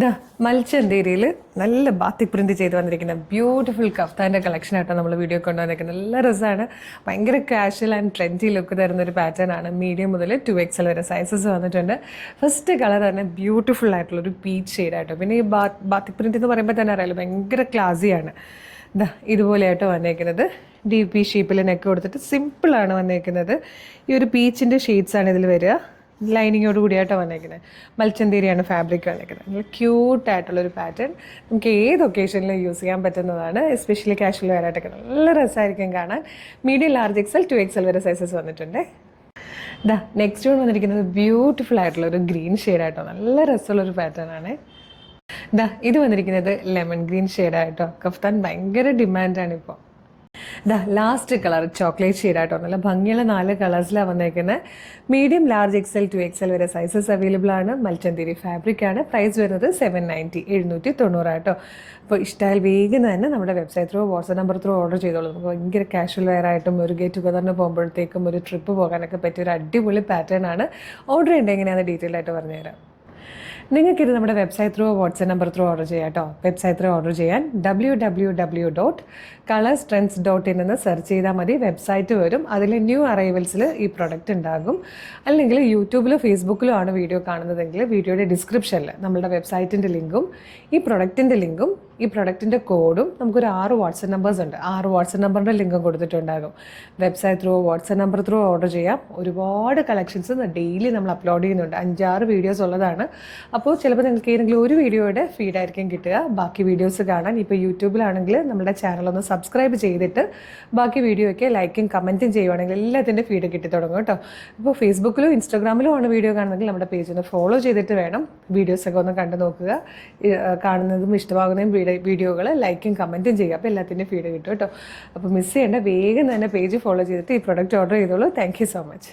ദാ മൽച്ചന്തേരിയിൽ നല്ല batik print ചെയ്ത് വന്നിരിക്കുന്ന ബ്യൂട്ടിഫുൾ കഫ്താൻ്റെ കളക്ഷൻ ആയിട്ടാണ് നമ്മൾ വീഡിയോ കൊണ്ടുവന്നിരിക്കുന്നത്. നല്ല രസമാണ്. ഭയങ്കര കാഷ്വൽ ആൻഡ് ട്രെൻഡി ലുക്ക് തരുന്നൊരു പാറ്റേൺ ആണ്. മീഡിയം മുതൽ 2XL വരെ സൈസസ് വന്നിട്ടുണ്ട്. ഫസ്റ്റ് കളർ തന്നെ ബ്യൂട്ടിഫുൾ ആയിട്ടുള്ളൊരു പീച്ച് ഷെയ്ഡായിട്ടോ. പിന്നെ ഈ ബാത്തിക് പ്രിന്റ് എന്ന് പറയുമ്പോൾ തന്നെ അറിയാലോ ഭയങ്കര ക്ലാസിയാണ്. ഇതാ ഇതുപോലെയായിട്ട് വന്നേക്കുന്നത്. DP ഷേപ്പിൽ നെക്ക് കൊടുത്തിട്ട് സിമ്പിളാണ് വന്നേക്കുന്നത്. ഈ ഒരു പീച്ചിൻ്റെ ഷെയ്ഡ്സാണ് ഇതിൽ വരിക. ലൈനിങ്ങോട് കൂടിയായിട്ടാണ് വന്നേക്കുന്നത്. മൽച്ചന്തേരിയാണ് ഫാബ്രിക് വന്നേക്കുന്നത്. നല്ല ക്യൂട്ടായിട്ടുള്ളൊരു പാറ്റേൺ. നമുക്ക് ഏത് ഒക്കേഷനിലും യൂസ് ചെയ്യാൻ പറ്റുന്നതാണ്. എസ്പെഷ്യലി കാഷ്വൽ വെയറായിട്ടൊക്കെ നല്ല രസമായിരിക്കും കാണാൻ. മീഡിയം ലാർജ് XL 2XL വരെ സൈസസ് വന്നിട്ടുണ്ട്. ദാ നെക്സ്റ്റ് വൺ വന്നിരിക്കുന്നത് ബ്യൂട്ടിഫുൾ ആയിട്ടുള്ളൊരു ഗ്രീൻ ഷെയ്ഡായിട്ടോ. നല്ല രസമുള്ളൊരു പാറ്റേൺ ആണ്. ദാ ഇത് വന്നിരിക്കുന്നത് ലെമൺ ഗ്രീൻ ഷെയ്ഡായിട്ടോ. കഫ്താൻ ഭയങ്കര ഡിമാൻഡാണ് ഇപ്പോൾ. ദാ ലാസ്റ്റ് കളർ ചോക്ലേറ്റ് ഷെയ്ഡായിട്ടോ. നല്ല ഭംഗിയുള്ള 4 കളേഴ്സിലാണ് വന്നേക്കുന്നത്. മീഡിയം ലാർജ് XL 2XL വരെ സൈസസ് അവൈലബിൾ ആണ്. മൽച്ചന്തേരി ഫാബ്രിക് ആണ്. പ്രൈസ് വരുന്നത് 790 790 ആട്ടോ. അപ്പോൾ ഇഷ്ടമായാൽ വേഗം തന്നെ നമ്മുടെ website through WhatsApp number through order ചെയ്തോളൂ. നമുക്ക് ഭയങ്കര കാഷ്വൽ വെയർ ആയിട്ടും ഒരു ഗെറ്റ് ടുഗദറിന് പോകുമ്പോഴത്തേക്കും ഒരു ട്രിപ്പ് പോകാനൊക്കെ പറ്റിയ ഒരു അടിപൊളി പാറ്റേൺ ആണ്. ഓർഡർ ചെയ്യേണ്ടത് എങ്ങനെയാണെന്ന് ഡീറ്റെയിൽ ആയിട്ട് പറഞ്ഞുതരാം. നിങ്ങൾക്കിത് നമ്മുടെ website through WhatsApp number through order ചെയ്യാം കേട്ടോ. വെബ്സൈറ്റ് ത്രൂ ഓർഡർ ചെയ്യാൻ www.colorstrends.in എന്ന് സെർച്ച് ചെയ്താൽ മതി. വെബ്സൈറ്റ് വരും. അതിൽ ന്യൂ അറൈവൽസിൽ ഈ പ്രൊഡക്റ്റ് ഉണ്ടാകും. അല്ലെങ്കിൽ യൂട്യൂബിലോ ഫേസ്ബുക്കിലോ ആണ് വീഡിയോ കാണുന്നതെങ്കിൽ വീഡിയോയുടെ ഡിസ്ക്രിപ്ഷനിൽ നമ്മളുടെ വെബ്സൈറ്റിൻ്റെ ലിങ്കും ഈ പ്രൊഡക്റ്റിൻ്റെ ലിങ്കും ഈ പ്രൊഡക്റ്റിൻ്റെ കോഡും നമുക്കൊരു 6 വാട്സ്ആപ്പ് നമ്പേഴ്സ് ഉണ്ട്. 6 വാട്സ്ആപ്പ് നമ്പറിൻ്റെ ലിങ്കും കൊടുത്തിട്ടുണ്ടാകും. Website through WhatsApp number through order ചെയ്യാം. ഒരുപാട് കളക്ഷൻസ് ഡെയിലി നമ്മൾ അപ്ലോഡ് ചെയ്യുന്നുണ്ട്. 5-6 വീഡിയോസ് ഉള്ളതാണ്. അപ്പോൾ ചിലപ്പോൾ നിങ്ങൾക്ക് ഏതെങ്കിലും ഒരു വീഡിയോയുടെ ഫീഡായിരിക്കും കിട്ടുക. ബാക്കി വീഡിയോസ് കാണാൻ ഇപ്പോൾ യൂട്യൂബിലാണെങ്കിൽ നമ്മുടെ ചാനലൊന്ന് സബ്സ്ക്രൈബ് ചെയ്തിട്ട് ബാക്കി വീഡിയോയ്ക്ക് ലൈക്കും കമൻറ്റും ചെയ്യുവാണെങ്കിൽ എല്ലാത്തിൻ്റെ ഫീഡ് കിട്ടി തുടങ്ങും കേട്ടോ. അപ്പോൾ ഫേസ്ബുക്കിലും ഇൻസ്റ്റാഗ്രാമിലും ആണ് വീഡിയോ കാണുന്നതെങ്കിൽ നമ്മുടെ പേജ് ഒന്ന് ഫോളോ ചെയ്തിട്ട് വേണം വീഡിയോസൊക്കെ ഒന്ന് കണ്ടു നോക്കുക. കാണുന്നതും ഇഷ്ടമാകുന്നതും വീഡിയോകൾ ലൈക്കും കമൻറ്റും ചെയ്യുക. അപ്പോൾ എല്ലാത്തിൻ്റെ ഫീഡ് കിട്ടും കേട്ടോ. അപ്പോൾ മിസ് ചെയ്യേണ്ട, വേഗം തന്നെ പേജ് ഫോളോ ചെയ്തിട്ട് ഈ പ്രൊഡക്റ്റ് ഓർഡർ ചെയ്തോളൂ. Thank you so much.